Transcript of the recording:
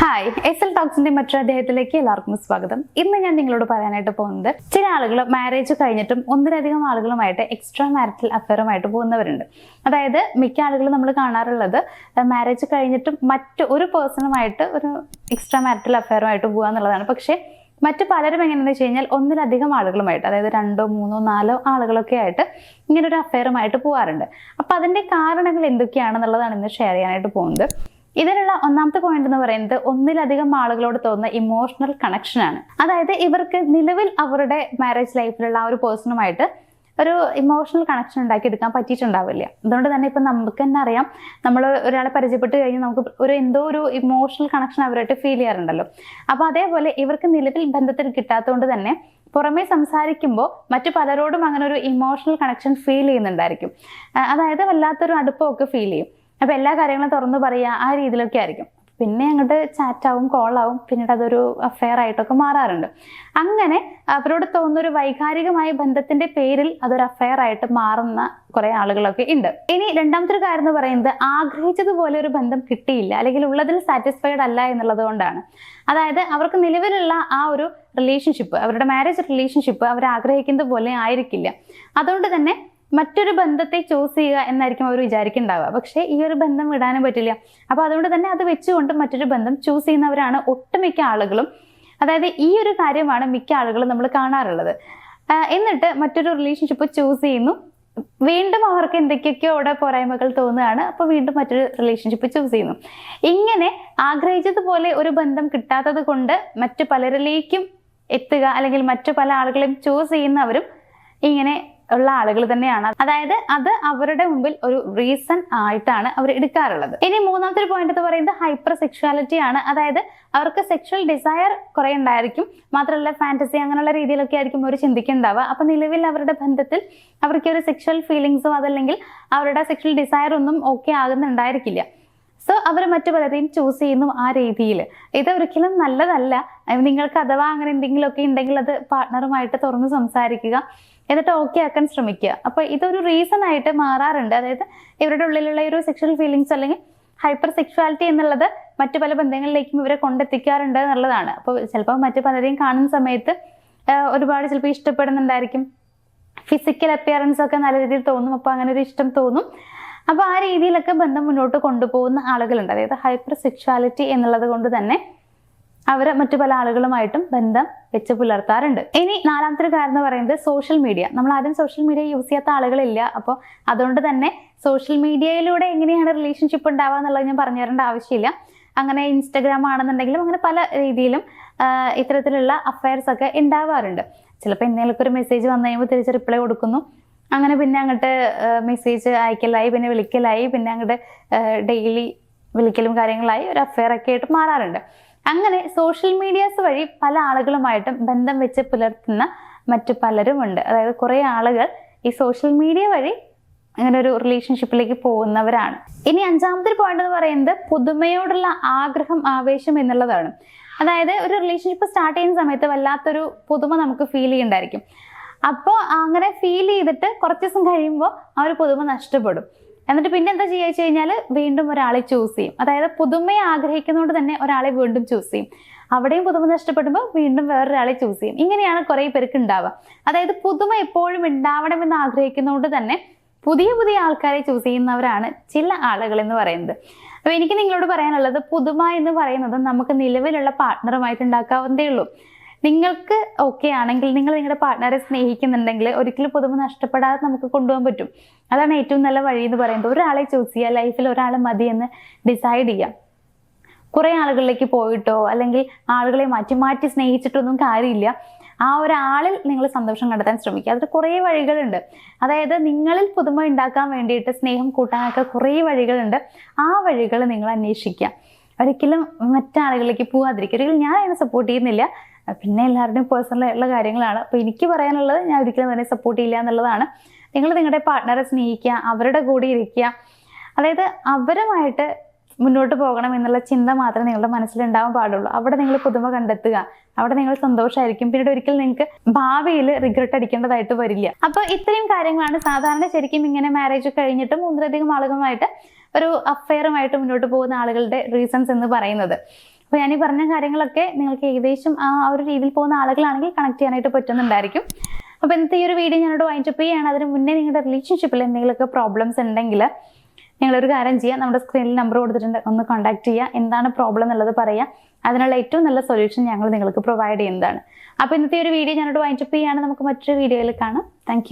Hi S L ടോക്സിന്റെ മറ്റൊരു അധ്യായത്തിലേക്ക് എല്ലാവർക്കും സ്വാഗതം. ഇന്ന് ഞാൻ നിങ്ങളോട് പറയാനായിട്ട് പോകുന്നത് ചില ആളുകൾ മാരേജ് കഴിഞ്ഞിട്ടും ഒന്നിലധികം ആളുകളുമായിട്ട് എക്സ്ട്രാ മാരിറ്റൽ അഫെയറുമായിട്ട് പോകുന്നവരുണ്ട്. അതായത് മിക്ക ആളുകളും നമ്മൾ കാണാറുള്ളത് മാരേജ് കഴിഞ്ഞിട്ടും മറ്റു ഒരു പേഴ്സണുമായിട്ട് ഒരു എക്സ്ട്രാ മാരിറ്റൽ അഫെയറുമായിട്ട് പോകുക എന്നുള്ളതാണ്. പക്ഷേ മറ്റു പലരും എങ്ങനെയാണെന്ന് വെച്ച് കഴിഞ്ഞാൽ ഒന്നിലധികം ആളുകളുമായിട്ട്, അതായത് 2, 3, 4 ആളുകളൊക്കെ ആയിട്ട് ഇങ്ങനെ ഒരു അഫെയറുമായിട്ട് പോകാറുണ്ട്. അപ്പൊ അതിന്റെ കാരണങ്ങൾ എന്തൊക്കെയാണെന്നുള്ളതാണ് ഇന്ന് ഷെയർ ചെയ്യാനായിട്ട് പോകുന്നത്. ഇതിനുള്ള ഒന്നാമത്തെ പോയിന്റ് എന്ന് പറയുന്നത് ഒന്നിലധികം ആളുകളോട് തോന്നുന്ന ഇമോഷണൽ കണക്ഷൻ ആണ്. അതായത് ഇവർക്ക് നിലവിൽ അവരുടെ മാരേജ് ലൈഫിലുള്ള ആ ഒരു പേഴ്സണുമായിട്ട് ഒരു ഇമോഷണൽ കണക്ഷൻ ഉണ്ടാക്കിയെടുക്കാൻ പറ്റിയിട്ടുണ്ടാവില്ല. അതുകൊണ്ട് തന്നെ ഇപ്പൊ നമുക്ക് തന്നെ അറിയാം, നമ്മൾ ഒരാളെ പരിചയപ്പെട്ട് കഴിഞ്ഞാൽ നമുക്ക് എന്തോ ഒരു ഇമോഷണൽ കണക്ഷൻ അവരായിട്ട് ഫീൽ ചെയ്യാറുണ്ടല്ലോ. അപ്പൊ അതേപോലെ ഇവർക്ക് നിലവിൽ ബന്ധത്തിൽ കിട്ടാത്തതുകൊണ്ട് തന്നെ പുറമേ സംസാരിക്കുമ്പോൾ മറ്റു പലരോടും അങ്ങനെ ഒരു ഇമോഷണൽ കണക്ഷൻ ഫീൽ ചെയ്യുന്നുണ്ടായിരിക്കും. അതായത് വല്ലാത്തൊരു അടുപ്പമൊക്കെ ഫീൽ ചെയ്യും. അപ്പൊ എല്ലാ കാര്യങ്ങളും തുറന്നു പറയുക, ആ രീതിയിലൊക്കെ ആയിരിക്കും. പിന്നെ അങ്ങോട്ട് ചാറ്റാവും, കോളാവും, പിന്നീട് അതൊരു അഫെയർ ആയിട്ടൊക്കെ മാറാറുണ്ട്. അങ്ങനെ അവരോട് തോന്നുന്ന ഒരു വൈകാരികമായ ബന്ധത്തിന്റെ പേരിൽ അതൊരു അഫെയർ ആയിട്ട് മാറുന്ന കുറെ ആളുകളൊക്കെ ഉണ്ട്. ഇനി രണ്ടാമത്തെ ഒരു കാര്യം എന്ന് പറയുന്നത് ആഗ്രഹിച്ചതുപോലെ ഒരു ബന്ധം കിട്ടിയില്ല, അല്ലെങ്കിൽ ഉള്ളതിൽ സാറ്റിസ്ഫൈഡ് അല്ല എന്നുള്ളത് കൊണ്ടാണ്. അതായത് അവർക്ക് നിലവിലുള്ള ആ ഒരു റിലേഷൻഷിപ്പ്, അവരുടെ മാരേജ് റിലേഷൻഷിപ്പ് അവർ ആഗ്രഹിക്കുന്നത് പോലെ ആയിരിക്കില്ല. അതുകൊണ്ട് തന്നെ മറ്റൊരു ബന്ധത്തെ ചൂസ് ചെയ്യുക എന്നായിരിക്കും അവർ വിചാരിക്കുന്നുണ്ടാവുക. പക്ഷേ ഈ ഒരു ബന്ധം വിടാനും പറ്റില്ല. അപ്പൊ അതുകൊണ്ട് തന്നെ അത് വെച്ചുകൊണ്ട് മറ്റൊരു ബന്ധം ചൂസ് ചെയ്യുന്നവരാണ് ഒട്ടുമിക്ക ആളുകളും. അതായത് ഈ ഒരു കാര്യമാണ് മിക്ക ആളുകളും നമ്മൾ കാണാറുള്ളത്. എന്നിട്ട് മറ്റൊരു റിലേഷൻഷിപ്പ് ചൂസ് ചെയ്യുന്നു, വീണ്ടും അവർക്ക് എന്തൊക്കെയൊക്കെയോ അവിടെ പോരായ്മകൾ തോന്നുകയാണ്, അപ്പൊ വീണ്ടും മറ്റൊരു റിലേഷൻഷിപ്പ് ചൂസ് ചെയ്യുന്നു. ഇങ്ങനെ ആഗ്രഹിച്ചതുപോലെ ഒരു ബന്ധം കിട്ടാത്തത് കൊണ്ട് മറ്റു പലരിലേക്കും എത്തുക, അല്ലെങ്കിൽ മറ്റു പല ആളുകളെയും ചൂസ് ചെയ്യുന്നവരും ഇങ്ങനെ ഉള്ള ആളുകൾ തന്നെയാണ്. അതായത് അത് അവരുടെ മുമ്പിൽ ഒരു റീസൺ ആയിട്ടാണ് അവർ എടുക്കാറുള്ളത്. ഇനി മൂന്നാമത്തെ ഒരു പോയിന്റ് എന്ന് പറയുന്നത് ഹൈപ്പർ സെക്ഷുവാലിറ്റി ആണ്. അതായത് അവർക്ക് സെക്ഷൽ ഡിസയർ കുറെ ഉണ്ടായിരിക്കും, മാത്രമല്ല ഫാന്റസി അങ്ങനെയുള്ള രീതിയിലൊക്കെ ആയിരിക്കും അവർ ചിന്തിക്കുന്നുണ്ടാവുക. അപ്പൊ നിലവിൽ അവരുടെ ബന്ധത്തിൽ അവർക്ക് ഒരു സെക്ഷൽ ഫീലിങ്സോ അതല്ലെങ്കിൽ അവരുടെ സെക്ഷൽ ഡിസയർ ഒന്നും ഓക്കെ ആകുന്നുണ്ടായിരിക്കില്ല. സോ അവർ മറ്റു പലരെയും ചൂസ് ചെയ്യുന്നു ആ രീതിയിൽ. ഇത് ഒരിക്കലും നല്ലതല്ല. നിങ്ങൾക്ക് അഥവാ അങ്ങനെ എന്തെങ്കിലുമൊക്കെ ഉണ്ടെങ്കിൽ അത് പാർട്ട്ണറുമായിട്ട് തുറന്ന് സംസാരിക്കുക, എന്നിട്ട് ഓക്കെ ആക്കാൻ ശ്രമിക്കുക. അപ്പൊ ഇതൊരു റീസൺ ആയിട്ട് മാറാറുണ്ട്. അതായത് ഇവരുടെ ഉള്ളിലുള്ള ഒരു സെക്ഷൽ ഫീലിങ്സ് അല്ലെങ്കിൽ ഹൈപ്പർ സെക്ഷുവാലിറ്റി എന്നുള്ളത് മറ്റു പല ബന്ധങ്ങളിലേക്കും ഇവരെ കൊണ്ടെത്തിക്കാറുണ്ട് എന്നുള്ളതാണ്. അപ്പോൾ ചിലപ്പോൾ മറ്റു പലരെയും കാണുന്ന സമയത്ത് ഒരുപാട് ചിലപ്പോൾ ഇഷ്ടപ്പെടുന്നുണ്ടായിരിക്കും, ഫിസിക്കൽ അപ്പിയറൻസ് ഒക്കെ നല്ല രീതിയിൽ തോന്നും, അപ്പൊ അങ്ങനെ ഒരു ഇഷ്ടം തോന്നും. അപ്പൊ ആ രീതിയിലൊക്കെ ബന്ധം മുന്നോട്ട് കൊണ്ടുപോകുന്ന ആളുകളുണ്ട്. അതായത് ഹൈപ്പർ സെക്ഷുവാലിറ്റി എന്നുള്ളത് കൊണ്ട് തന്നെ അവർ മറ്റു പല ആളുകളുമായിട്ടും ബന്ധം വെച്ച് പുലർത്താറുണ്ട്. ഇനി നാലാമത്തെ ഒരു കാര്യം എന്ന് പറയുന്നത് സോഷ്യൽ മീഡിയ. നമ്മൾ ആദ്യം സോഷ്യൽ മീഡിയ യൂസ് ചെയ്യാത്ത ആളുകളില്ല. അപ്പോൾ അതുകൊണ്ട് തന്നെ സോഷ്യൽ മീഡിയയിലൂടെ എങ്ങനെയാണ് റിലേഷൻഷിപ്പ് ഉണ്ടാവുക എന്നുള്ളത് ഞാൻ പറഞ്ഞു തരേണ്ട ആവശ്യമില്ല. അങ്ങനെ ഇൻസ്റ്റഗ്രാം ആണെന്നുണ്ടെങ്കിലും അങ്ങനെ പല രീതിയിലും ഇത്തരത്തിലുള്ള അഫയർസ് ഒക്കെ ഉണ്ടാവാറുണ്ട്. ചിലപ്പോൾ എന്തെങ്കിലുമൊക്കെ ഒരു മെസ്സേജ് വന്നു കഴിയുമ്പോൾ തിരിച്ച് റിപ്ലൈ കൊടുക്കുന്നു, അങ്ങനെ പിന്നെ അങ്ങോട്ട് മെസ്സേജ് അയക്കലായി, പിന്നെ വിളിക്കലായി, പിന്നെ അങ്ങോട്ട് ഡെയിലി വിളിക്കലും കാര്യങ്ങളായി ഒരു അഫെയർ ഒക്കെ ആയിട്ട് മാറാറുണ്ട്. അങ്ങനെ സോഷ്യൽ മീഡിയാസ് വഴി പല ആളുകളുമായിട്ടും ബന്ധം വെച്ച് പുലർത്തുന്ന മറ്റു പലരും ഉണ്ട്. അതായത് കുറെ ആളുകൾ ഈ സോഷ്യൽ മീഡിയ വഴി അങ്ങനെ ഒരു റിലേഷൻഷിപ്പിലേക്ക് പോകുന്നവരാണ്. ഇനി അഞ്ചാമത്തെ പോയിന്റ് എന്ന് പറയുന്നത് പുതുമയോടുള്ള ആഗ്രഹം, ആവേശം എന്നുള്ളതാണ്. അതായത് ഒരു റിലേഷൻഷിപ്പ് സ്റ്റാർട്ട് ചെയ്യുന്ന സമയത്ത് വല്ലാത്തൊരു പുതുമ നമുക്ക് ഫീൽ ചെയ്യുന്നുണ്ടായിരിക്കും. അപ്പോൾ അങ്ങനെ ഫീൽ ചെയ്തിട്ട് കുറച്ച് ദിവസം കഴിയുമ്പോൾ ആ ഒരു പുതുമ നഷ്ടപ്പെടും. എന്നിട്ട് പിന്നെ എന്താ ചെയ്യുക വെച്ച് കഴിഞ്ഞാൽ വീണ്ടും ഒരാളെ ചൂസ് ചെയ്യും. അതായത് പുതുമയെ ആഗ്രഹിക്കുന്നതുകൊണ്ട് തന്നെ ഒരാളെ വീണ്ടും ചൂസ് ചെയ്യും. അവിടെയും പുതുമ നഷ്ടപ്പെടുമ്പോൾ വീണ്ടും വേറൊരാളെ ചൂസ് ചെയ്യും. ഇങ്ങനെയാണ് കുറെ പേർക്ക് ഉണ്ടാവുക. അതായത് പുതുമ എപ്പോഴും ഉണ്ടാവണമെന്ന് ആഗ്രഹിക്കുന്നതുകൊണ്ട് തന്നെ പുതിയ പുതിയ ആൾക്കാരെ ചൂസ് ചെയ്യുന്നവരാണ് ചില ആളുകൾ എന്ന് പറയുന്നത്. അപ്പൊ എനിക്ക് നിങ്ങളോട് പറയാനുള്ളത്, പുതുമ എന്ന് പറയുന്നത് നമുക്ക് നിലവിലുള്ള പാർട്ട്ണറുമായിട്ട് ഉണ്ടാക്കാവുന്നതേ ഉള്ളൂ. നിങ്ങൾക്ക് ഓക്കെ ആണെങ്കിൽ, നിങ്ങൾ നിങ്ങളുടെ പാർട്ട്ണറെ സ്നേഹിക്കുന്നുണ്ടെങ്കിൽ ഒരിക്കലും പുതുമ നഷ്ടപ്പെടാതെ നമുക്ക് കൊണ്ടുപോകാൻ പറ്റും. അതാണ് ഏറ്റവും നല്ല വഴി എന്ന് പറയുന്നത്. ഒരാളെ ചൂസ് ചെയ്യുക, ലൈഫിൽ ഒരാളെ മതി എന്ന് ഡിസൈഡ് ചെയ്യാം. കുറെ ആളുകളിലേക്ക് പോയിട്ടോ അല്ലെങ്കിൽ ആളുകളെ മാറ്റി മാറ്റി സ്നേഹിച്ചിട്ടൊന്നും കാര്യമില്ല. ആ ഒരാളിൽ നിങ്ങൾ സന്തോഷം കണ്ടെത്താൻ ശ്രമിക്കുക. അതിൽ കുറേ വഴികളുണ്ട്. അതായത് നിങ്ങളിൽ പുതുമ ഉണ്ടാക്കാൻ വേണ്ടിയിട്ട് സ്നേഹം കൂട്ടാനൊക്കെ കുറേ വഴികളുണ്ട്. ആ വഴികൾ നിങ്ങൾ അന്വേഷിക്കുക. ഒരിക്കലും മറ്റാളുകളിലേക്ക് പോകാതിരിക്കുക. ഒരിക്കലും ഞാൻ അതിനെ സപ്പോർട്ട് ചെയ്യുന്നില്ല. പിന്നെ എല്ലാവരുടെയും പേഴ്സണൽ ആയിട്ടുള്ള കാര്യങ്ങളാണ്. അപ്പൊ എനിക്ക് പറയാനുള്ളത്, ഞാൻ ഒരിക്കലും അതിനെ സപ്പോർട്ട് ചെയ്യില്ല എന്നുള്ളതാണ്. നിങ്ങൾ നിങ്ങളുടെ പാർട്ട്ണറെ സ്നേഹിക്കുക, അവരുടെ കൂടെ ഇരിക്കുക. അതായത് അവരുമായിട്ട് മുന്നോട്ട് പോകണം എന്നുള്ള ചിന്ത മാത്രമേ നിങ്ങളുടെ മനസ്സിലുണ്ടാവാൻ പാടുള്ളൂ. അവിടെ നിങ്ങൾ പുതുമ കണ്ടെത്തുക, അവിടെ നിങ്ങൾ സന്തോഷമായിരിക്കും. പിന്നീട് ഒരിക്കലും നിങ്ങൾക്ക് ഭാവിയിൽ റിഗ്രറ്റ് അടിക്കേണ്ടതായിട്ട് വരില്ല. അപ്പൊ ഇത്രയും കാര്യങ്ങളാണ് സാധാരണ ശരിക്കും ഇങ്ങനെ മാരേജ് കഴിഞ്ഞിട്ടും ഒന്നിലധികം ആളുകളുമായിട്ട് ഒരു അഫെയറുമായിട്ട് മുന്നോട്ട് പോകുന്ന ആളുകളുടെ റീസൺസ് എന്ന് പറയുന്നത്. അപ്പോൾ ഞാൻ ഈ പറഞ്ഞ കാര്യങ്ങളൊക്കെ നിങ്ങൾക്ക് ഏകദേശം ആ ഒരു രീതിയിൽ പോകുന്ന ആളുകളാണെങ്കിൽ കണക്ട് ചെയ്യാനായിട്ട് പറ്റുന്നുണ്ടായിരിക്കും. അപ്പോൾ ഇന്നത്തെ ഈ ഒരു വീഡിയോ ഞാനോട് വൈൻഡപ്പ് ചെയ്യുകയാണ്. അതിന് മുന്നേ നിങ്ങളുടെ റിലേഷൻഷിപ്പിൽ എന്തെങ്കിലുമൊക്കെ പ്രോബ്ലംസ് ഉണ്ടെങ്കിൽ നിങ്ങളൊരു കാര്യം ചെയ്യുക, നമ്മുടെ സ്ക്രീനിൽ നമ്പർ കൊടുത്തിട്ടുണ്ട്, ഒന്ന് കോൺടാക്ട് ചെയ്യുക, എന്താണ് പ്രോബ്ലം എന്നുള്ളത് പറയുക. അതിനുള്ള ഏറ്റവും നല്ല സൊല്യൂഷൻ ഞങ്ങൾ നിങ്ങൾക്ക് പ്രൊവൈഡ് ചെയ്യുന്നതാണ്. അപ്പോൾ ഇന്നത്തെ ഒരു വീഡിയോ ഞാനോട് വൈൻഡപ്പ് ചെയ്യുകയാണ്. നമുക്ക് മറ്റൊരു വീഡിയോയിൽ കാണാം. താങ്ക്